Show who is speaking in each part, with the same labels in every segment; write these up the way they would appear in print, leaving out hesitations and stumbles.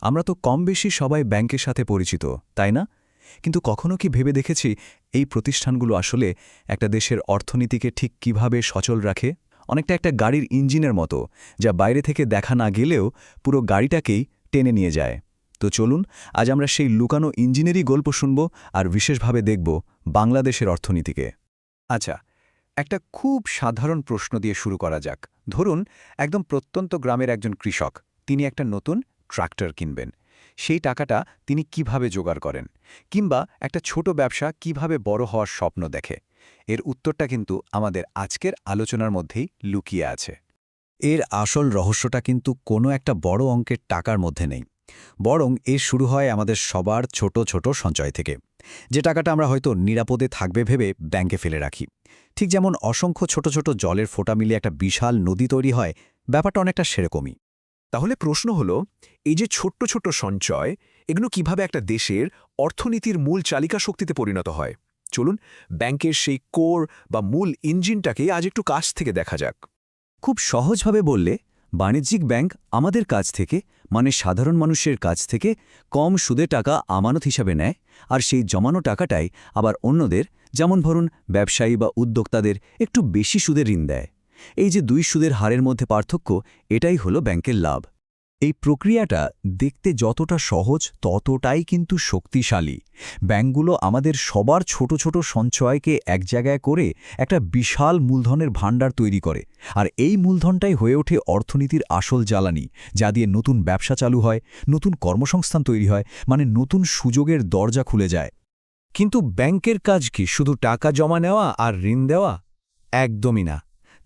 Speaker 1: আমরা তো কম বেশি সবাই ব্যাংকের সাথে পরিচিত, তাই না? কিন্তু কখনো কি ভেবে দেখেছি এই প্রতিষ্ঠানগুলো আসলে একটা দেশের অর্থনীতিকে ঠিক কিভাবে সচল রাখে? অনেকটা একটা গাড়ির ইঞ্জিনের মতো, যা বাইরে থেকে দেখা না গেলেও পুরো গাড়িটাকেই টেনে নিয়ে যায়। তো চলুন আজ আমরা সেই লুকানো ইঞ্জিনেরই গল্প শুনব আর বিশেষভাবে দেখব বাংলাদেশের অর্থনীতিকে।
Speaker 2: আচ্ছা, একটা খুব সাধারণ প্রশ্ন দিয়ে শুরু করা যাক। ধরুন, একদম প্রত্যন্ত গ্রামের একজন কৃষক, তিনি একটা নতুন ট্রাক্টর কিনবেন। সেই টাকাটা তিনি কিভাবে জোগাড় করেন? কিংবা একটা ছোট ব্যবসা কিভাবে বড় হওয়ার স্বপ্ন দেখে? এর উত্তরটা কিন্তু আমাদের আজকের আলোচনার মধ্যেই লুকিয়ে আছে।
Speaker 1: এর আসল রহস্যটা কিন্তু কোনো একটা বড় অঙ্কের টাকার মধ্যে নেই, বরং এর শুরু হয় আমাদের সবার ছোট ছোট সঞ্চয় থেকে। যে টাকাটা আমরা হয়তো নিরাপদে থাকবে ভেবে ব্যাংকে ফেলে রাখি। ঠিক যেমন অসংখ্য ছোট ছোট জলের ফোঁটা মিলিয়ে একটা বিশাল নদী তৈরি হয়, ব্যাপারটা অনেকটা সেরকমই।
Speaker 3: তাহলে প্রশ্ন হলো, এই যে ছোট্ট ছোট্ট সঞ্চয়, এগুলো কিভাবে একটা দেশের অর্থনীতির মূল চালিকা শক্তিতে পরিণত হয়? চলুন ব্যাংকের সেই কোর বা মূল ইঞ্জিনটাকে আজ একটু কাছ থেকে দেখা যাক।
Speaker 1: খুব সহজভাবে বললে, বাণিজ্যিক ব্যাংক আমাদের কাছ থেকে, মানে সাধারণ মানুষের কাছ থেকে কম সুদে টাকা আমানত হিসাবে নেয়, আর সেই জমানো টাকাটাই আবার অন্যদের, যেমন ধরুন ব্যবসায়ী বা উদ্যোক্তাদের, একটু বেশি সুদে ঋণ দেয়। এই যে দুই সুদের হারের মধ্যে পার্থক্য, এটাই হলো ব্যাংকের লাভ। এই প্রক্রিয়াটা দেখতে যতটা সহজ ততটাই কিন্তু শক্তিশালী। ব্যাংকগুলো আমাদের সবার ছোট ছোট সঞ্চয়কে এক জায়গায় করে একটা বিশাল মূলধনের ভাণ্ডার তৈরি করে, আর এই মূলধনটাই হয়ে ওঠে অর্থনীতির আসল জ্বালানি, যা দিয়ে নতুন ব্যবসা চালু হয়, নতুন কর্মসংস্থান তৈরি হয়, মানে নতুন সুযোগের দরজা খুলে যায়। কিন্তু ব্যাংকের কাজ কি শুধু টাকা জমা নেওয়া আর ঋণ দেওয়া? একদমই না।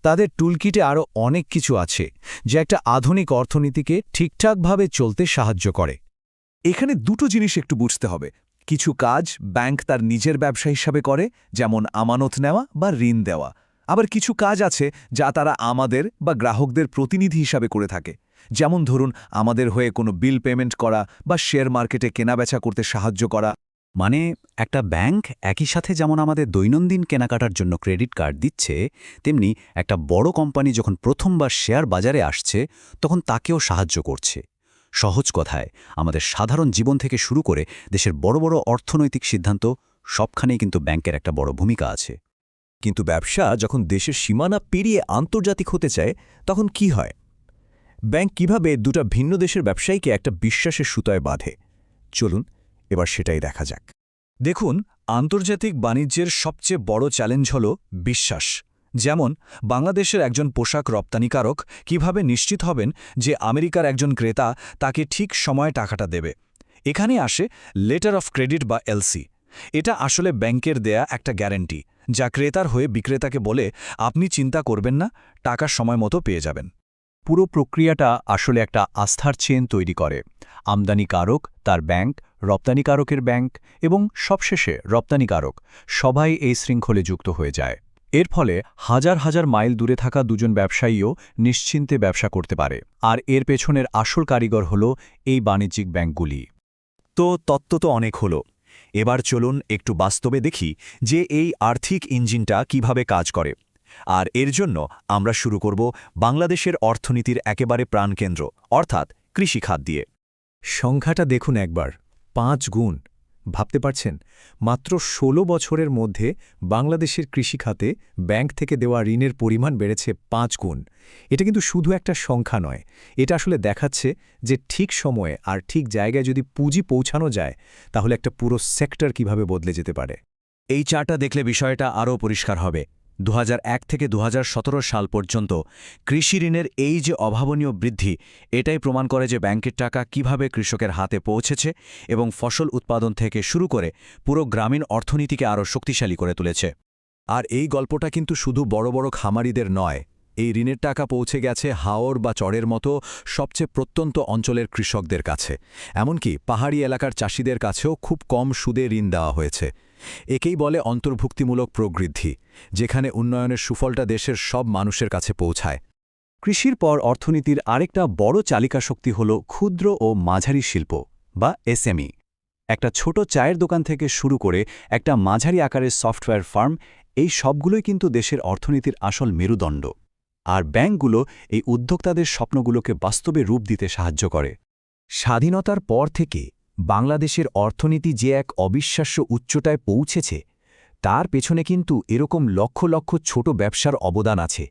Speaker 1: তাদের টুলকিটে আরও অনেক কিছু আছে, যা একটা আধুনিক অর্থনীতিকে ঠিকঠাকভাবে চলতে সাহায্য করে। এখানে দুটো জিনিস একটু বুঝতে হবে। কিছু কাজ ব্যাংক তার নিজের ব্যবসা হিসাবে করে, যেমন আমানত নেওয়া বা ঋণ দেওয়া। আবার কিছু কাজ আছে যা তারা আমাদের বা গ্রাহকদের প্রতিনিধি হিসাবে করে থাকে, যেমন ধরুন আমাদের হয়ে কোনো বিল পেমেন্ট করা বা শেয়ার মার্কেটে কেনাবেচা করতে সাহায্য করা। মানে একটা ব্যাংক একই সাথে যেমন আমাদের দৈনন্দিন কেনাকাটার জন্য ক্রেডিট কার্ড দিচ্ছে, তেমনি একটা বড় কোম্পানি যখন প্রথমবার শেয়ার বাজারে আসছে তখন তাকেও সাহায্য করছে। সহজ কথায়, আমাদের সাধারণ জীবন থেকে শুরু করে দেশের বড় বড় অর্থনৈতিক সিদ্ধান্ত, সবখানেই কিন্তু ব্যাংকের একটা বড় ভূমিকা আছে। কিন্তু ব্যবসা যখন দেশের সীমানা পেরিয়ে আন্তর্জাতিক হতে চায়, তখন কি হয়? ব্যাংক কিভাবে দুটো ভিন্ন দেশের ব্যবসায়ীকে একটা বিশ্বাসের সুতায় বাঁধে? চলুন এবার সেটাই দেখা যাক। দেখুন, আন্তর্জাতিক বাণিজ্যের সবচেয়ে বড় চ্যালেঞ্জ হল বিশ্বাস। যেমন বাংলাদেশের একজন পোশাক রপ্তানিকারক কিভাবে নিশ্চিত হবেন যে আমেরিকার একজন ক্রেতা তাকে ঠিক সময়ে টাকাটা দেবে? এখানে আসে লেটার অফ ক্রেডিট বা এলসি। এটা আসলে ব্যাংকের দেয়া একটা গ্যারান্টি, যা ক্রেতার হয়ে বিক্রেতাকে বলে, আপনি চিন্তা করবেন না, টাকা সময় মতো পেয়ে যাবেন। পুরো প্রক্রিয়াটা আসলে একটা আস্থার চেন তৈরি করে। আমদানিকারক, তার ব্যাংক, রপ্তানিকারকের ব্যাংক এবং সবশেষে রপ্তানিকারক, সবাই এই শৃঙ্খলে যুক্ত হয়ে যায়। এর ফলে হাজার হাজার মাইল দূরে থাকা দুজন ব্যবসায়ীও নিশ্চিন্তে ব্যবসা করতে পারে। আর এর পেছনের আসল কারিগর হল এই বাণিজ্যিক ব্যাংকগুলি। তো তত্ত্ব তো অনেক হলো, এবার চলুন একটু বাস্তবে দেখি যে এই আর্থিক ইঞ্জিনটা কিভাবে কাজ করে। আর এর জন্য আমরা শুরু করব বাংলাদেশের অর্থনীতির একেবারে প্রাণকেন্দ্র, অর্থাৎ কৃষিখাত দিয়ে। সংখ্যাটা দেখুন একবার, 5 গুণ। ভাবতে পারছেন? মাত্র 16 বছরের মধ্যে বাংলাদেশের কৃষিখাতে ব্যাংক থেকে দেওয়া ঋণের পরিমাণ বেড়েছে 5 গুণ। এটা কিন্তু শুধু একটা সংখ্যা নয়, এটা আসলে দেখাচ্ছে যে ঠিক সময়ে আর ঠিক জায়গায় যদি পুঁজি পৌঁছানো যায়, তাহলে একটা পুরো সেক্টর কিভাবে বদলে যেতে পারে। এই চার্টটা দেখলে বিষয়টা আরও পরিষ্কার হবে। 2001 থেকে 2017 সাল পর্যন্ত কৃষি ঋণের এই যে অভাবনীয় বৃদ্ধি, এটাই প্রমাণ করে যে ব্যাংকের টাকা কিভাবে কৃষকের হাতে পৌঁছেছে এবং ফসল উৎপাদন থেকে শুরু করে পুরো গ্রামীণ অর্থনীতিকে আরও শক্তিশালী করে তুলেছে। আর এই গল্পটা কিন্তু শুধু বড় বড় খামারিদের নয়, এই ঋণের টাকা পৌঁছে গেছে হাওর বা চরের মতো সবচেয়ে প্রত্যন্ত অঞ্চলের কৃষকদের কাছে। এমনকি পাহাড়ি এলাকার চাষিদের কাছেও খুব কম সুদে ঋণ দেওয়া হয়েছে। একেই বলে অন্তর্ভুক্তিমূলক প্রবৃদ্ধি, যেখানে উন্নয়নের সুফলটা দেশের সব মানুষের কাছে পৌঁছায়। কৃষির পর অর্থনীতির আরেকটা বড় চালিকা শক্তি হল ক্ষুদ্র ও মাঝারি শিল্প বা এসএমই। একটা ছোট চায়ের দোকান থেকে শুরু করে একটা মাঝারি আকারের সফটওয়্যার ফার্ম, এই সবগুলোই কিন্তু দেশের অর্থনীতির আসল মেরুদণ্ড। আর ব্যাংকগুলো এই উদ্যোক্তাদের স্বপ্নগুলোকে বাস্তবে রূপ দিতে সাহায্য করে।
Speaker 4: স্বাধীনতার পর থেকে বাংলাদেশের অর্থনীতি যে এক অবিশ্বাস্য উচ্চতায় পৌঁছেছে তার পেছনে কিন্তু এরকম লক্ষ লক্ষ ছোট ব্যবসার অবদান আছে।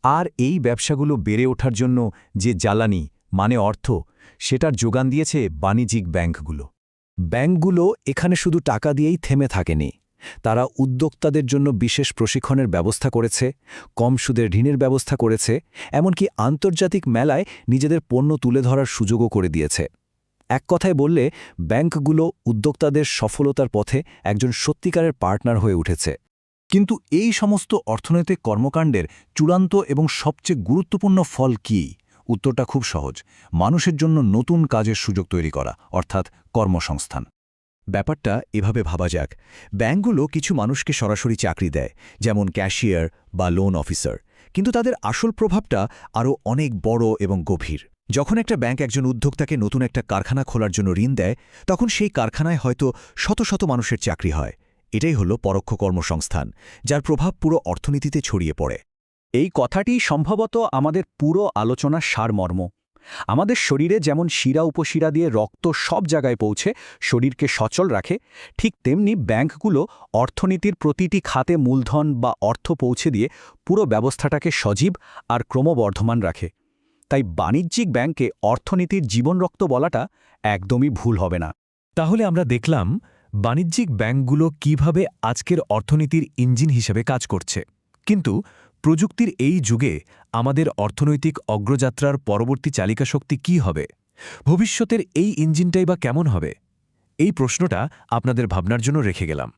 Speaker 4: আর এই ব্যবসাগুলো বেড়ে ওঠার জন্য যে জ্বালানি মানে অর্থ সেটার যোগান দিয়েছে বাণিজ্যিক ব্যাংকগুলো।
Speaker 2: ব্যাংকগুলো এখানে শুধু টাকা দিয়েই থেমে থাকেনি, তারা উদ্যোক্তাদের জন্য বিশেষ প্রশিক্ষণের ব্যবস্থা করেছে, কম সুদের ঋণের ব্যবস্থা করেছে, এমনকি আন্তর্জাতিক মেলায় নিজেদের পণ্য তুলে ধরার সুযোগও করে দিয়েছে। এক কথায় বললে ব্যাংকগুলো উদ্যোক্তাদের সফলতার পথে একজন সত্যিকারের পার্টনার হয়ে উঠেছে।
Speaker 4: কিন্তু এই সমস্ত অর্থনৈতিক কর্মকাণ্ডের চূড়ান্ত এবং সবচেয়ে গুরুত্বপূর্ণ ফল কী? উত্তরটা খুব সহজ, মানুষের জন্য নতুন কাজের সুযোগ তৈরি করা, অর্থাৎ কর্মসংস্থান।
Speaker 2: ব্যাপারটা এভাবে ভাবা যাক, ব্যাংকগুলো কিছু মানুষকে সরাসরি চাকরি দেয়, যেমন ক্যাশিয়ার বা লোন অফিসার, কিন্তু তাদের আসল প্রভাবটা আরও অনেক বড় এবং গভীর। যখন একটা ব্যাংক একজন উদ্যোক্তাকে নতুন একটা কারখানা খোলার জন্য ঋণ দেয়, তখন সেই কারখানায় হয়তো শত শত মানুষের চাকরি হয়। এটাই হলো পরোক্ষ কর্মসংস্থান, যার প্রভাব পুরো অর্থনীতিতে ছড়িয়ে পড়ে।
Speaker 5: এই কথাটি সম্ভবত আমাদের পুরো আলোচনার সারমর্ম। আমাদের শরীরে যেমন শিরা উপশিরা দিয়ে রক্ত সব জায়গায় পৌঁছে শরীরকে সচল রাখে, ঠিক তেমনি ব্যাংকগুলো অর্থনীতির প্রতিটি খাতে মূলধন বা অর্থ পৌঁছে দিয়ে পুরো ব্যবস্থাটাকে সজীব আর ক্রমবর্ধমান রাখে। তাই বাণিজ্যিক ব্যাংকে অর্থনীতির জীবনরক্ত বলাটা একদমই ভুল হবে না।
Speaker 4: তাহলে আমরা দেখলাম বাণিজ্যিক ব্যাংকগুলো কিভাবে আজকের অর্থনীতির ইঞ্জিন হিসেবে কাজ করছে। কিন্তু প্রযুক্তির এই যুগে আমাদের অর্থনৈতিক অগ্রযাত্রার পরবর্তী চালিকা শক্তি কী হবে? ভবিষ্যতের এই ইঞ্জিনটাই বা কেমন হবে? এই প্রশ্নটা আপনাদের ভাবনার জন্য রেখে গেলাম।